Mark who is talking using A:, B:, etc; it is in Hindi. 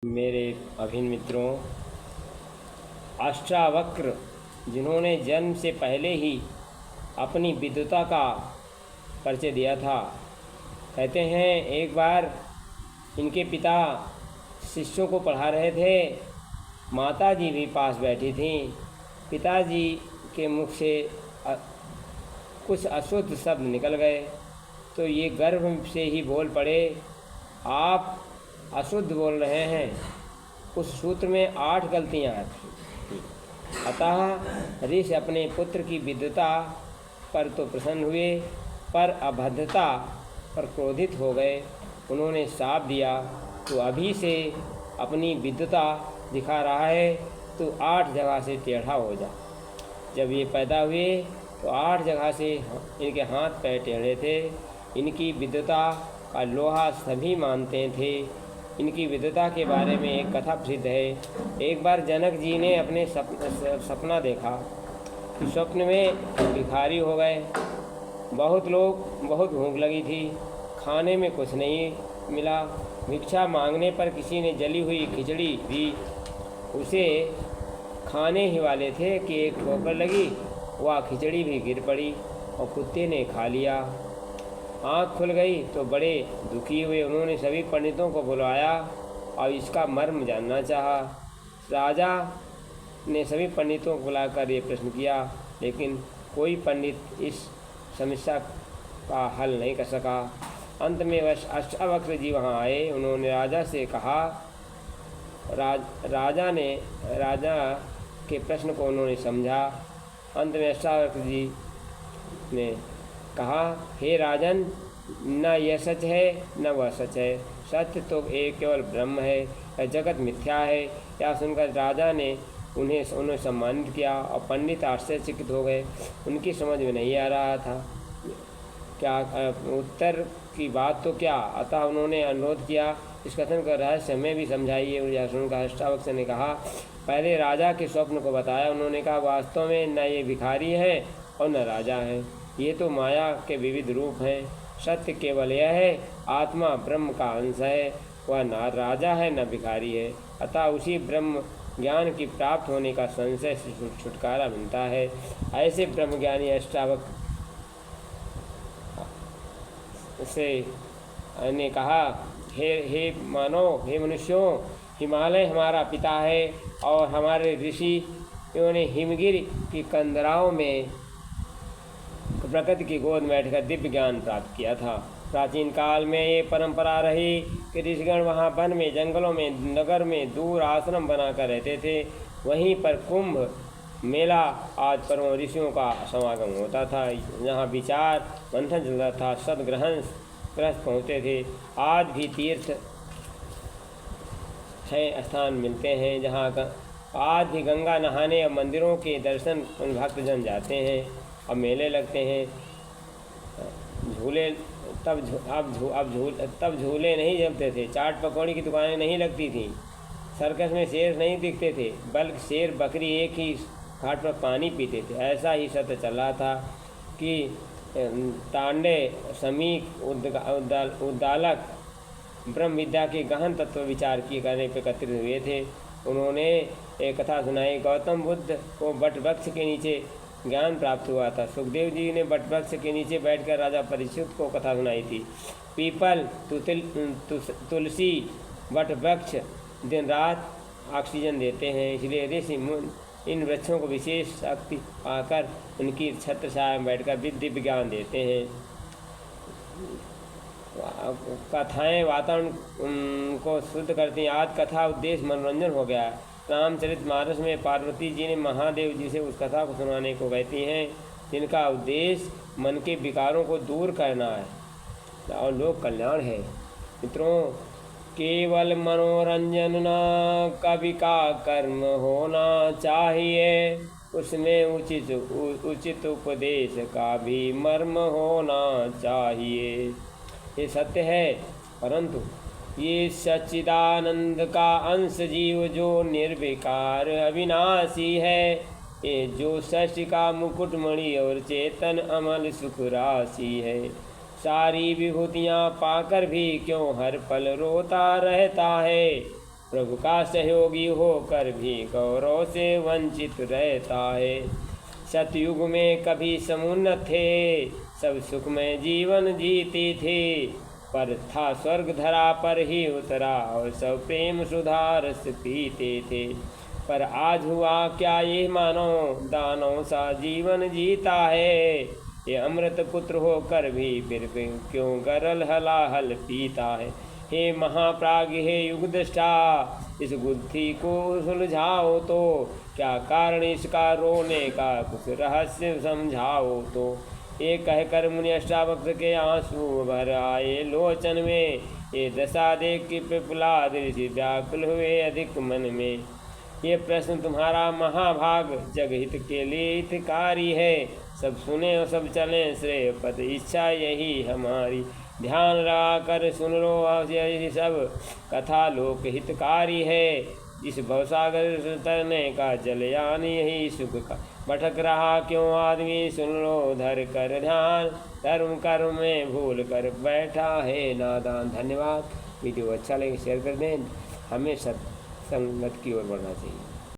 A: मेरे अभिन्न मित्रों, अष्टावक्र जिन्होंने जन्म से पहले ही अपनी विद्वता का परिचय दिया था, कहते हैं एक बार इनके पिता शिष्यों को पढ़ा रहे थे। माता जी भी पास बैठी थीं। पिताजी के मुख से कुछ अशुद्ध शब्द निकल गए तो ये गर्व से ही बोल पड़े, आप अशुद्ध बोल रहे हैं। उस सूत्र में 8 गलतियाँ थीं। अतः ऋषि अपने पुत्र की विद्वता पर तो प्रसन्न हुए, पर अभद्रता पर क्रोधित हो गए। उन्होंने शाप दिया, तो अभी से अपनी विद्वता दिखा रहा है तो 8 जगह से टेढ़ा हो जा। जब ये पैदा हुए तो 8 जगह से इनके हाथ पैर टेढ़े थे। इनकी विद्वता का लोहा सभी मानते थे। इनकी विद्वता के बारे में एक कथा प्रसिद्ध है। एक बार जनक जी ने अपने सपना देखा कि स्वप्न में भिखारी हो गए। बहुत भूख लगी थी, खाने में कुछ नहीं मिला। भिक्षा मांगने पर किसी ने जली हुई खिचड़ी दी। उसे खाने ही वाले थे कि एक ठोकर लगी, वह खिचड़ी भी गिर पड़ी और कुत्ते ने खा लिया। आँख खुल गई तो बड़े दुखी हुए। उन्होंने सभी पंडितों को बुलाया और इसका मर्म जानना चाहा। राजा ने सभी पंडितों को बुलाकर ये प्रश्न किया, लेकिन कोई पंडित इस समस्या का हल नहीं कर सका। अंत में अष्टावक्र जी वहाँ आए। उन्होंने राजा से कहा, राजा के प्रश्न को उन्होंने समझा। अंत में अष्टावक्र जी ने कहा, हे राजन, न यह सच है न वह सच है। सत्य तो एक केवल ब्रह्म है, यह जगत मिथ्या है। यह सुनकर राजा ने उन्हें सम्मानित किया और पंडित आश्चर्यचकित हो गए। उनकी समझ में नहीं आ रहा था क्या उत्तर की बात तो क्या। अतः उन्होंने अनुरोध किया, इस कथन का रहस्य हमें भी समझाइए। यह सुनकर अष्टावक्र ने कहा, पहले राजा के स्वप्न को बताया। उन्होंने कहा, वास्तव में न ये भिखारी है और न राजा है, ये तो माया के विविध रूप हैं। सत्य केवल यह है, आत्मा ब्रह्म का अंश है, वह न राजा है न भिखारी है। अतः उसी ब्रह्म ज्ञान की प्राप्त होने का संशय से छुटकारा मिलता है। ऐसे ब्रह्मज्ञानी अष्टावक्र से ने कहा, हे मानव, हे मनुष्यों, हिमालय हमारा पिता है और हमारे ऋषियों ने हिमगिरी की कंदराओं में प्रकृति की गोद में बैठकर दिव्य ज्ञान प्राप्त किया था। प्राचीन काल में ये परंपरा रही कि ऋषिगण वहाँ वन में, जंगलों में, नगर में दूर आश्रम बनाकर रहते थे। वहीं पर कुंभ मेला आज पर्वों ऋषियों का समागम होता था। यहाँ विचार मंथन चलता था, सदग्रहण ग्रस्त पहुँचते थे। आज भी तीर्थ 6 स्थान मिलते हैं जहाँ आज भी गंगा नहाने और मंदिरों के दर्शन भक्तजन जाते हैं और मेले लगते हैं। झूले तब झूले नहीं जमते थे, चाट पकौड़ी की दुकानें नहीं लगती थीं, सर्कस में शेर नहीं दिखते थे, बल्कि शेर बकरी एक ही घाट पर पानी पीते थे। ऐसा ही सत्य चल रहा था कि तांडे, समीक, उद्दालक ब्रह्म विद्या के गहन तत्व विचार किए करने पर एकत्रित हुए थे। उन्होंने एक कथा सुनाई। गौतम बुद्ध को वट वृक्ष के नीचे ज्ञान प्राप्त हुआ था। सुखदेव जी ने वट वृक्ष के नीचे बैठकर राजा परीक्षित को कथा सुनाई थी। पीपल, तुलसी, वट वृक्ष दिन रात ऑक्सीजन देते हैं, इसलिए ऋषि मुनि इन वृक्षों को विशेष शक्ति पाकर उनकी छत्र छाया में बैठकर दिव्य ज्ञान देते हैं। कथाएँ वातावरण को शुद्ध करती हैं। आज कथा उद्देश्य मनोरंजन हो गया है। रामचरितमानस में पार्वती जी ने महादेव जी से उस कथा को सुनाने को कहती हैं जिनका उद्देश्य मन के विकारों को दूर करना है और लोक कल्याण है। मित्रों, केवल मनोरंजन न कवि का कर्म होना चाहिए, उसमें उचित उपदेश का भी मर्म होना चाहिए। ये सत्य है, परंतु ये सच्चिदानंद का अंश जीव जो निर्विकार अविनाशी है, ये जो शशि का मुकुटमणि और चेतन अमल सुख राशि है, सारी विभूतियाँ पाकर भी क्यों हर पल रोता रहता है। प्रभु का सहयोगी होकर भी गौरव से वंचित रहता है। सतयुग में कभी समुन्न थे, सब सुखमय जीवन जीते थे, पर था स्वर्ग धरा पर ही उतरा और सब प्रेम सुधा रस पीते थे। पर आज हुआ क्या ये मानो, दानों सा जीवन जीता है, ये अमृत पुत्र होकर भी फिर क्यों गरल हलाहल पीता है। हे महाप्राज्ञ, हे युगदृष्टा, इस बुद्धि को सुलझाओ तो, क्या कारण इसका रोने का कुछ रहस्य समझाओ तो। ये कहकर मुनि अष्टावक्र के आंसू भर आए लोचन में, ये दशा देख के पिपलाद ऋषि व्याकुल हुए अधिक मन में। ये प्रश्न तुम्हारा महाभाग जगहित के लिए हितकारी है, सब सुने और सब चलें श्रेय पथ, इच्छा यही हमारी। ध्यान लगा कर सुन लो, यही सब कथा लोक हितकारी है। इस भवसागर तरने का जलयान यही सुख का, भटक रहा क्यों आदमी, सुन लो धर कर ध्यान, धर्म कर्म में भूल कर बैठा है नादान। धन्यवाद। वीडियो अच्छा लगे शेयर कर दें, हमें सत्संगत की ओर बढ़ना चाहिए।